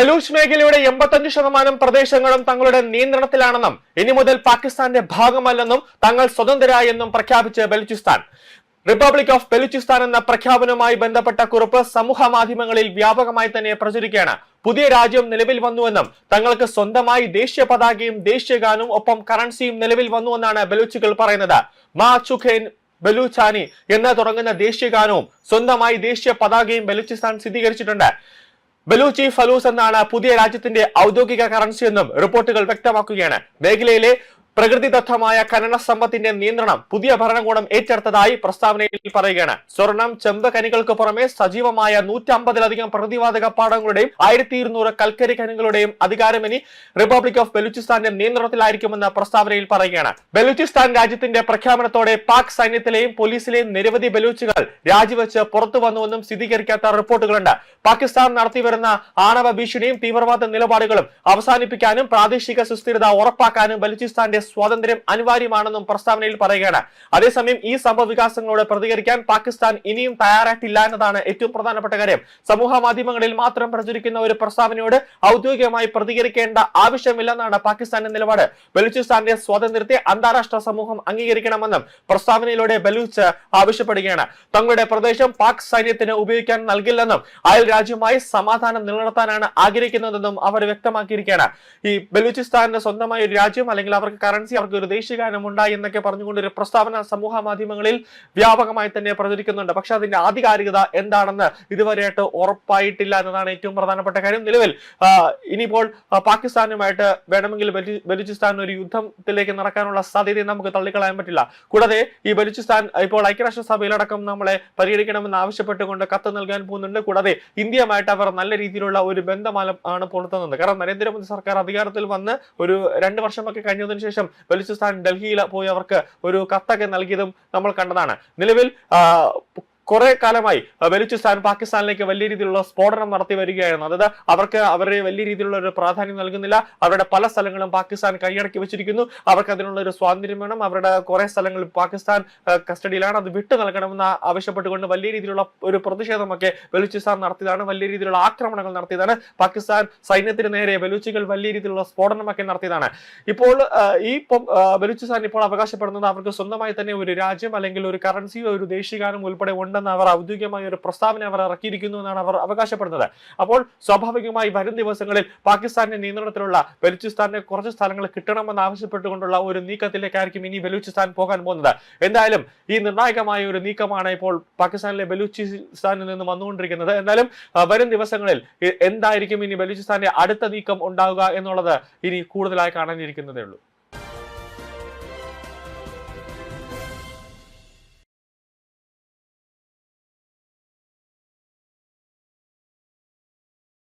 ബലൂച്ച് മേഖലയുടെ 85% പ്രദേശങ്ങളും തങ്ങളുടെ നിയന്ത്രണത്തിലാണെന്നും ഇനി മുതൽ പാകിസ്ഥാന്റെ ഭാഗമല്ലെന്നും തങ്ങൾ സ്വതന്ത്രരായെന്നും പ്രഖ്യാപിച്ച് ബലൂചിസ്ഥാൻ. റിപ്പബ്ലിക് ഓഫ് ബലൂചിസ്ഥാൻ എന്ന പ്രഖ്യാപനവുമായി ബന്ധപ്പെട്ട കുറിപ്പ് സമൂഹ മാധ്യമങ്ങളിൽ വ്യാപകമായി തന്നെ പ്രചരിക്കുകയാണ്. പുതിയ രാജ്യം നിലവിൽ വന്നുവെന്നും തങ്ങൾക്ക് സ്വന്തമായി ദേശീയ പതാകയും ദേശീയ ഗാനവും ഒപ്പം കറൻസിയും നിലവിൽ വന്നുവെന്നാണ് ബലൂച്ചുകൾ പറയുന്നത്. മാ ചുഖേൻ ബലൂചാനി എന്ന് തുടങ്ങുന്ന ദേശീയ ഗാനവും സ്വന്തമായി ദേശീയ പതാകയും ബലൂചിസ്ഥാൻ സ്ഥിരീകരിച്ചിട്ടുണ്ട്. ബലൂച്ചി ഫലൂസ് എന്നാണ് പുതിയ രാജ്യത്തിന്റെ ഔദ്യോഗിക കറൻസി എന്നും റിപ്പോർട്ടുകൾ വ്യക്തമാക്കുകയാണ്. മേഖലയിലെ പ്രകൃതിദത്തമായ ഖനന സമ്പത്തിന്റെ നിയന്ത്രണം പുതിയ ഭരണകൂടം ഏറ്റെടുത്തതായി പ്രസ്താവനയിൽ പറയുകയാണ്. സ്വർണം, ചെമ്പ് ഖനികൾക്ക് പുറമെ സജീവമായ 150-ലധികം പ്രതിവാതക പാടങ്ങളുടെയും 1200 കൽക്കരി ഖനികളുടെയും അധികാരം ഇനി റിപ്പബ്ലിക് ഓഫ് ബലൂചിസ്ഥാന്റെ നിയന്ത്രണത്തിലായിരിക്കുമെന്ന് പ്രസ്താവനയിൽ പറയുകയാണ്. ബലൂചിസ്ഥാൻ രാജ്യത്തിന്റെ പ്രഖ്യാപനത്തോടെ പാക് സൈന്യത്തിലെയും പോലീസിലെയും നിരവധി ബലൂച്ചുകൾ രാജിവെച്ച് പുറത്തു വന്നുവെന്നും സ്ഥിരീകരിക്കാത്ത റിപ്പോർട്ടുകളുണ്ട്. പാകിസ്ഥാൻ നടത്തിവരുന്ന ആണവ ഭീഷണിയും തീവ്രവാദ നിലപാടുകളും അവസാനിപ്പിക്കാനും പ്രാദേശിക സുസ്ഥിരത ഉറപ്പാക്കാനും ബലൂചിസ്ഥാന്റെ സ്വാതന്ത്ര്യം അനിവാര്യമാണെന്നും പ്രസ്താവനയിൽ പറയുകയാണ്. അതേസമയം ഈ സംഭവ വികാസങ്ങളോട് പ്രതികരിക്കാൻ പാകിസ്ഥാൻ ഇനിയും തയ്യാറായിട്ടില്ല എന്നതാണ് ഏറ്റവും പ്രധാനപ്പെട്ട കാര്യം. സമൂഹ മാധ്യമങ്ങളിൽ മാത്രം പ്രചരിക്കുന്ന ഒരു പ്രസ്താവനയോട് ഔദ്യോഗികമായി പ്രതികരിക്കേണ്ട ആവശ്യമില്ലെന്നാണ് പാകിസ്ഥാന്റെ നിലപാട്. ബലൂചിസ്ഥാന്റെ സ്വാതന്ത്ര്യത്തെ അന്താരാഷ്ട്ര സമൂഹം അംഗീകരിക്കണമെന്നും പ്രസ്താവനയിലൂടെ ബലൂച്ച് ആവശ്യപ്പെടുകയാണ്. തങ്ങളുടെ പ്രദേശം പാക് സൈന്യത്തിന് ഉപയോഗിക്കാൻ നൽകില്ലെന്നും അയൽ രാജ്യമായി സമാധാനം നിലനിർത്താനാണ് ആഗ്രഹിക്കുന്നതെന്നും അവർ വ്യക്തമാക്കിയിരിക്കുകയാണ്. ഈ ബലൂചിസ്ഥാന്റെ സ്വന്തമായ ഒരു രാജ്യം അല്ലെങ്കിൽ അവർക്ക് കറൻസി, അവർക്ക് ഒരു ദേശീയ ഗാനം ഉണ്ടായി എന്നൊക്കെ പറഞ്ഞുകൊണ്ട് ഒരു പ്രസ്താവന സമൂഹ മാധ്യമങ്ങളിൽ വ്യാപകമായി തന്നെ പ്രചരിക്കുന്നുണ്ട്. പക്ഷെ അതിന്റെ ആധികാരികത എന്താണെന്ന് ഇതുവരെയായിട്ട് ഉറപ്പായിട്ടില്ല എന്നതാണ് ഏറ്റവും പ്രധാനപ്പെട്ട കാര്യം. നിലവിൽ ഇനിയിപ്പോൾ പാകിസ്ഥാനുമായിട്ട് വേണമെങ്കിൽ ബലൂചിസ്ഥാൻ ഒരു യുദ്ധത്തിലേക്ക് നടക്കാനുള്ള സാധ്യതയും നമുക്ക് തള്ളിക്കളയാൻ പറ്റില്ല. കൂടാതെ ഈ ബലൂചിസ്ഥാൻ ഇപ്പോൾ ഐക്യരാഷ്ട്രസഭയിലടക്കം നമ്മളെ പരിഗണിക്കണമെന്ന് ആവശ്യപ്പെട്ടുകൊണ്ട് കത്ത് നൽകാൻ പോകുന്നുണ്ട്. കൂടാതെ ഇന്ത്യയുമായിട്ട് അവർ നല്ല രീതിയിലുള്ള ഒരു ബന്ധമാണ് പുലർത്തുന്നത്. കാരണം നരേന്ദ്രമോദി സർക്കാർ അധികാരത്തിൽ വന്ന് ഒരു 2 വർഷമൊക്കെ കഴിഞ്ഞതിന് ശേഷം ബലൂചിസ്ഥാൻ ഡൽഹിയിൽ പോയി അവർക്ക് ഒരു കത്തൊക്കെ നൽകിയതും നമ്മൾ കണ്ടതാണ്. നിലവിൽ കുറെ കാലമായി ബലൂചിസ്ഥാൻ പാകിസ്ഥാനിലേക്ക് വലിയ രീതിയിലുള്ള സ്ഫോടനം നടത്തി വരികയായിരുന്നു. അതായത് അവർക്ക് അവരെ വലിയ രീതിയിലുള്ള ഒരു പ്രാധാന്യം നൽകുന്നില്ല. അവരുടെ പല സ്ഥലങ്ങളും പാകിസ്ഥാൻ കൈയടക്കി വെച്ചിരിക്കുന്നു. അവർക്ക് അതിനുള്ള ഒരു സ്വാതന്ത്ര്യം വേണം. അവരുടെ കുറെ സ്ഥലങ്ങൾ പാകിസ്ഥാൻ കസ്റ്റഡിയിലാണ്. അത് വിട്ടു നൽകണമെന്ന് ആവശ്യപ്പെട്ടുകൊണ്ട് വലിയ രീതിയിലുള്ള ഒരു പ്രതിഷേധമൊക്കെ ബലൂചിസ്ഥാൻ നടത്തിയതാണ്. വലിയ രീതിയിലുള്ള ആക്രമണങ്ങൾ നടത്തിയതാണ്. പാകിസ്ഥാൻ സൈന്യത്തിന് നേരെ ബലൂച്ചികൾ വലിയ രീതിയിലുള്ള സ്ഫോടനമൊക്കെ നടത്തിയതാണ്. ഇപ്പോൾ ഈ ബലൂചിസ്ഥാൻ ഇപ്പോൾ അവകാശപ്പെടുന്നത് അവർക്ക് സ്വന്തമായി തന്നെ ഒരു രാജ്യം അല്ലെങ്കിൽ ഒരു കറൻസിയോ ഒരു ദേശീയഗാനം ഉൾപ്പെടെ ഉണ്ടെന്ന് അവർ ഔദ്യോഗികമായ ഒരു പ്രസ്താവന അവർ ഇറക്കിയിരിക്കുന്നു എന്നാണ് അവർ അവകാശപ്പെടുന്നത്. അപ്പോൾ സ്വാഭാവികമായി വരും ദിവസങ്ങളിൽ പാകിസ്ഥാന്റെ നിയന്ത്രണത്തിലുള്ള ബലൂചിസ്ഥാന്റെ കുറച്ച് സ്ഥലങ്ങൾ കിട്ടണമെന്ന് ആവശ്യപ്പെട്ടുകൊണ്ടുള്ള ഒരു നീക്കത്തിലേക്കായിരിക്കും ഇനി ബലൂചിസ്ഥാൻ പോകാൻ പോകുന്നത്. എന്തായാലും ഈ നിർണായകമായ ഒരു നീക്കമാണ് ഇപ്പോൾ പാകിസ്ഥാനിലെ ബലൂചിസ്ഥാനിൽ നിന്ന് വന്നുകൊണ്ടിരിക്കുന്നത്. എന്തായാലും വരും ദിവസങ്ങളിൽ എന്തായിരിക്കും ഇനി ബലൂചിസ്ഥാന്റെ അടുത്ത നീക്കം ഉണ്ടാവുക എന്നുള്ളത് ഇനി കൂടുതലായി കാണാനിരിക്കുന്നതേ ഉള്ളൂ.